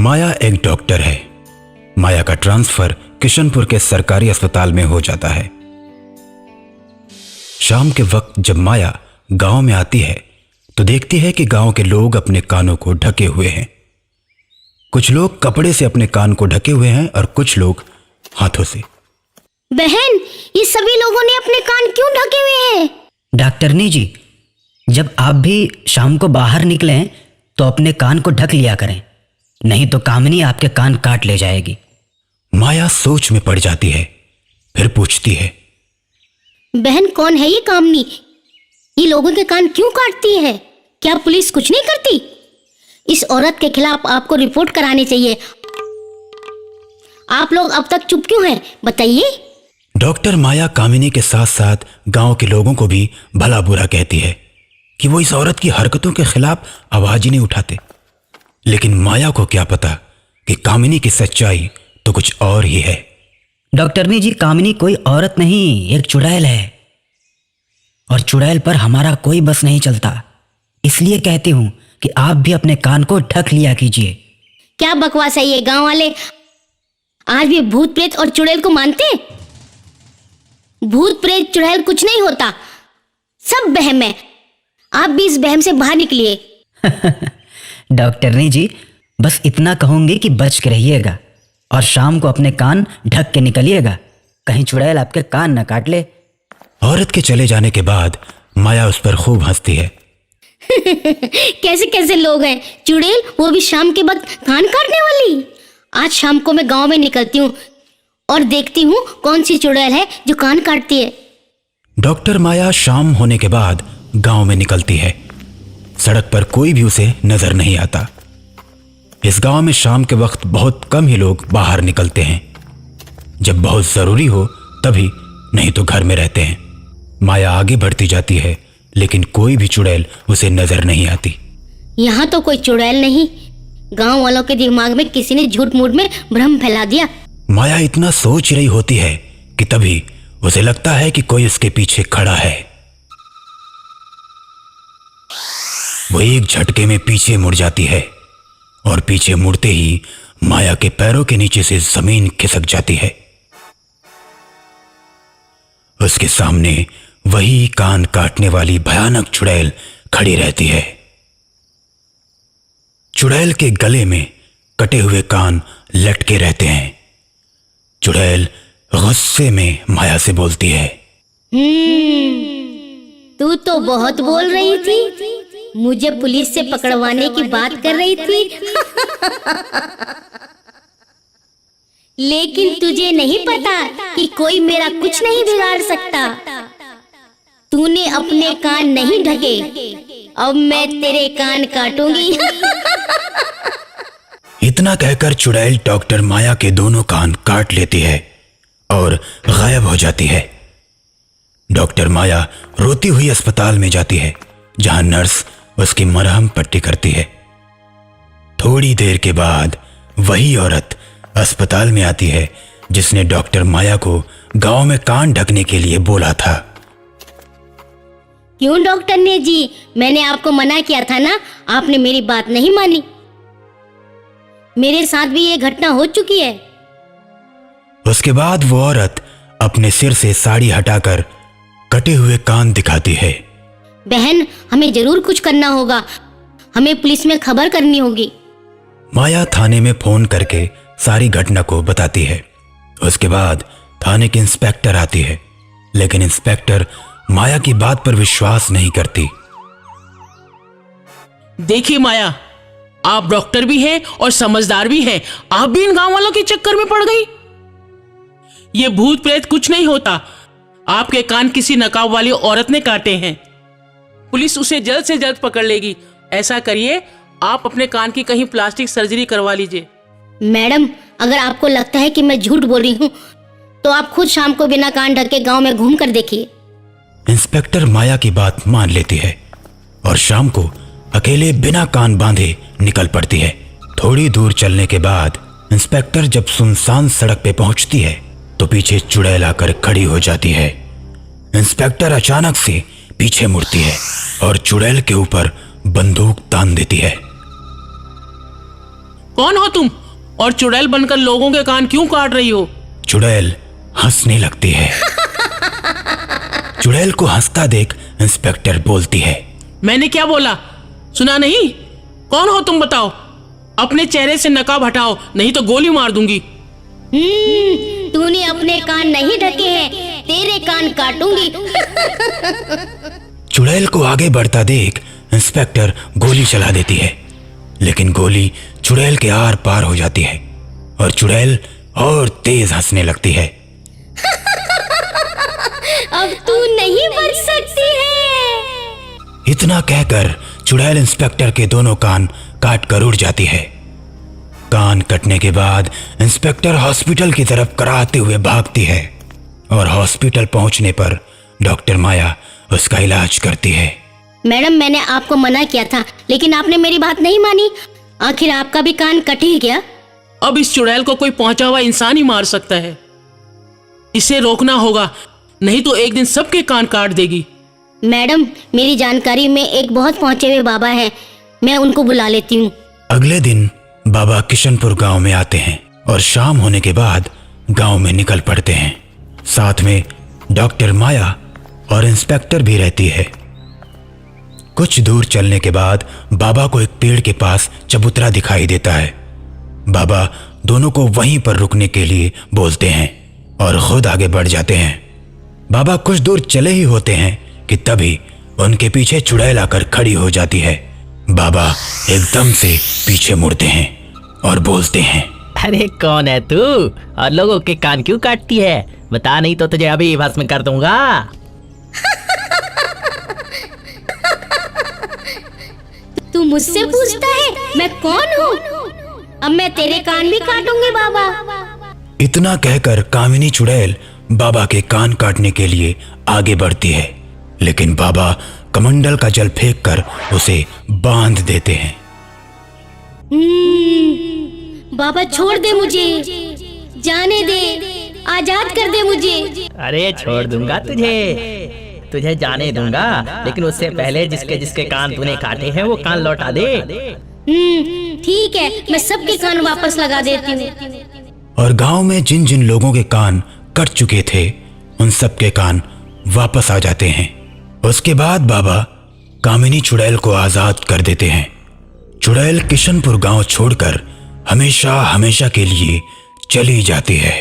माया एक डॉक्टर है। माया का ट्रांसफर किशनपुर के सरकारी अस्पताल में हो जाता है। शाम के वक्त जब माया गांव में आती है तो देखती है कि गांव के लोग अपने कानों को ढके हुए हैं। कुछ लोग कपड़े से अपने कान को ढके हुए हैं और कुछ लोग हाथों से। बहन, ये सभी लोगों ने अपने कान क्यों ढके हुए हैं? डॉक्टरनी जी, जब आप भी शाम को बाहर निकलें तो अपने कान को ढक लिया करें, नहीं तो कामिनी आपके कान काट ले जाएगी। माया सोच में पड़ जाती है, फिर पूछती है, बहन कौन है ये कामनी? ये लोगों के कान क्यों काटती है? क्या पुलिस कुछ नहीं करती? इस औरत के खिलाफ आपको रिपोर्ट करानी चाहिए। आप लोग अब तक चुप क्यों हैं? बताइए। डॉक्टर माया कामिनी के साथ साथ गांव के लोगों को भी भला बुरा कहती है कि वो इस औरत की हरकतों के खिलाफ आवाज ही नहीं उठाते। लेकिन माया को क्या पता कि कामिनी की सच्चाई तो कुछ और ही है। डॉक्टरनी जी, कामिनी कोई औरत नहीं, एक चुड़ैल है, और चुड़ैल पर हमारा कोई बस नहीं चलता। इसलिए कहती हूं कि आप भी अपने कान को ढक लिया कीजिए। क्या बकवास है ये? गांव वाले आज भी भूत प्रेत और चुड़ैल को मानते हैं? भूत प्रेत चुड़ैल कुछ नहीं होता, सब बहम है। आप भी इस बहम से बाहर निकलिए। डॉक्टरनी जी, बस इतना कहूंगी कि बच के रहिएगा और शाम को अपने कान ढक के निकलिएगा, कहीं चुड़ैल आपके कान न काट ले। औरत के चले जाने के बाद माया उस पर खूब हंसती है। कैसे कैसे लोग हैं, चुड़ैल वो भी शाम के वक्त कान काटने वाली। आज शाम को मैं गांव में निकलती हूँ और देखती हूँ कौन सी चुड़ैल है जो कान काटती है। डॉक्टर माया शाम होने के बाद गांव में निकलती है। सड़क पर कोई भी उसे नजर नहीं आता। इस गांव में शाम के वक्त बहुत कम ही लोग बाहर निकलते हैं। जब बहुत जरूरी हो तभी, नहीं तो घर में रहते हैं। माया आगे बढ़ती जाती है लेकिन कोई भी चुड़ैल उसे नजर नहीं आती। यहाँ तो कोई चुड़ैल नहीं, गांव वालों के दिमाग में किसी ने झूठ मूठ में भ्रम फैला दिया। माया इतना सोच रही होती है कि तभी उसे लगता है कि कोई उसके पीछे खड़ा है। वो एक झटके में पीछे मुड़ जाती है और पीछे मुड़ते ही माया के पैरों के नीचे से जमीन खिसक जाती है। उसके सामने वही कान काटने वाली भयानक चुड़ैल खड़ी रहती है। चुड़ैल के गले में कटे हुए कान लटके रहते हैं। चुड़ैल गुस्से में माया से बोलती है, तू तो बहुत बोल रही थी, मुझे पुलिस से पकड़वाने की बात कर रही थी। लेकिन तुझे नहीं पता कि कोई मेरा कुछ नहीं बिगाड़ सकता। तूने अपने कान नहीं ढके, अब मैं तेरे कान काटूंगी। इतना कहकर चुड़ैल डॉक्टर माया के दोनों कान काट लेती है और गायब हो जाती है। डॉक्टर माया रोती हुई अस्पताल में जाती है जहां नर्स उसकी मरहम पट्टी करती है। थोड़ी देर के बाद वही औरत अस्पताल में आती है जिसने डॉक्टर माया को गांव में कान ढकने के लिए बोला था। क्यों डॉक्टर ने जी, मैंने आपको मना किया था ना, आपने मेरी बात नहीं मानी। मेरे साथ भी ये घटना हो चुकी है। उसके बाद वो औरत अपने सिर से साड़ी हटाकर कटे हुए कान दिखाती है। बहन, हमें जरूर कुछ करना होगा, हमें पुलिस में खबर करनी होगी। माया थाने में फोन करके सारी घटना को बताती है। उसके बाद थाने की इंस्पेक्टर आती है, लेकिन इंस्पेक्टर माया की बात पर विश्वास नहीं करती। देखिए माया, आप डॉक्टर भी हैं और समझदार भी हैं, आप भी इन गांव वालों के चक्कर में पड़ गई। ये भूत प्रेत कुछ नहीं होता, आपके कान किसी नकाब वाली औरत ने काटे हैं। पुलिस उसे जल्द से जल्द पकड़ लेगी। ऐसा करिए, आप अपने कान की कहीं प्लास्टिक सर्जरी करवा लीजिए। मैडम, अगर आपको लगता है कि मैं झूठ बोल रही हूँ तो आप खुद शाम को बिना कान ढके गांव में घूम कर देखिए। इंस्पेक्टर माया की बात मान लेती है और शाम को अकेले बिना कान बांधे निकल पड़ती है। थोड़ी दूर चलने के बाद इंस्पेक्टर जब सुनसान सड़क पे पहुंचती है तो पीछे चुड़ैल आकर खड़ी हो जाती है। इंस्पेक्टर अचानक से पीछे मुड़ती है और चुड़ैल के ऊपर बंदूक तान देती है। कौन हो तुम और चुड़ैल बनकर लोगों के कान क्यों काट रही हो? चुड़ैल हंसने लगती है। चुड़ैल को हंसता देख इंस्पेक्टर बोलती है, मैंने क्या बोला सुना नहीं? कौन हो तुम बताओ? अपने चेहरे से नकाब हटाओ नहीं तो गोली मार दूंगी। तूने अपने कान नहीं ढके हैं, तेरे कान काटूंगी। चुड़ैल को आगे बढ़ता देख इंस्पेक्टर गोली चला देती है, लेकिन गोली चुड़ैल के आर पार हो जाती है और चुड़ैल और तेज हंसने लगती है। अब तू नहीं बच सकती है। इतना कहकर चुड़ैल इंस्पेक्टर के दोनों कान काट कर उड़ जाती है। कान कटने के बाद इंस्पेक्टर हॉस्पिटल की तरफ कराहते हुए भागती है और हॉस्पिटल पहुंचने पर डॉक्टर माया उसका इलाज करती है। मैडम, मैंने आपको मना किया था, लेकिन आपने मेरी बात नहीं मानी। आखिर आपका भी कान कट ही गया। अब इस चुड़ैल को कोई पहुंचा हुआ इंसान ही मार सकता है। इसे रोकना होगा, नहीं तो एक दिन सबके कान काट देगी। मैडम, मेरी जानकारी में एक बहुत पहुंचे हुए बाबा हैं, मैं उनको बुला लेती हूँ। अगले दिन बाबा किशनपुर गांव में आते हैं और शाम होने के बाद गांव में निकल पड़ते हैं। साथ में डॉक्टर माया और इंस्पेक्टर भी रहती है। कुछ दूर चलने के बाद बाबा को एक पेड़ के पास चबूतरा दिखाई देता है। बाबा दोनों को वहीं पर रुकने के लिए बोलते हैं और खुद आगे बढ़ जाते हैं। बाबा कुछ दूर चले ही होते हैं कि तभी उनके पीछे चुड़ैल आकर खड़ी हो जाती है। बाबा एकदम से पीछे मुड़ते हैं और बोलते हैं, अरे कौन है तू और लोगों के कान क्यों काटती है? बता, नहीं तो तुझे अभी भस्म कर दूंगा। तू मुझसे पूछता है मैं कौन हूँ? अब मैं तेरे कान भी काटूंगी बाबा। इतना कहकर कामिनी चुड़ैल बाबा के कान काटने के लिए आगे बढ़ती है, लेकिन बाबा कमंडल का जल फेंककर उसे बांध देते हैं। बाबा छोड़ दे मुझे, जाने दे, आजाद कर दे मुझे। अरे छोड़ दूंगा तुझे जाने दूंगा, लेकिन उससे पहले जिसके जिसके कान तूने काटे हैं वो कान लौटा दे। ठीक है, मैं सबके कान वापस लगा देती हूँ। और गांव में जिन जिन लोगों के कान कट चुके थे उन सब के कान वापस आ जाते हैं। उसके बाद बाबा कामिनी चुड़ैल को आजाद कर देते हैं। चुड़ैल किशनपुर गांव छोड़कर हमेशा हमेशा के लिए चली जाती है।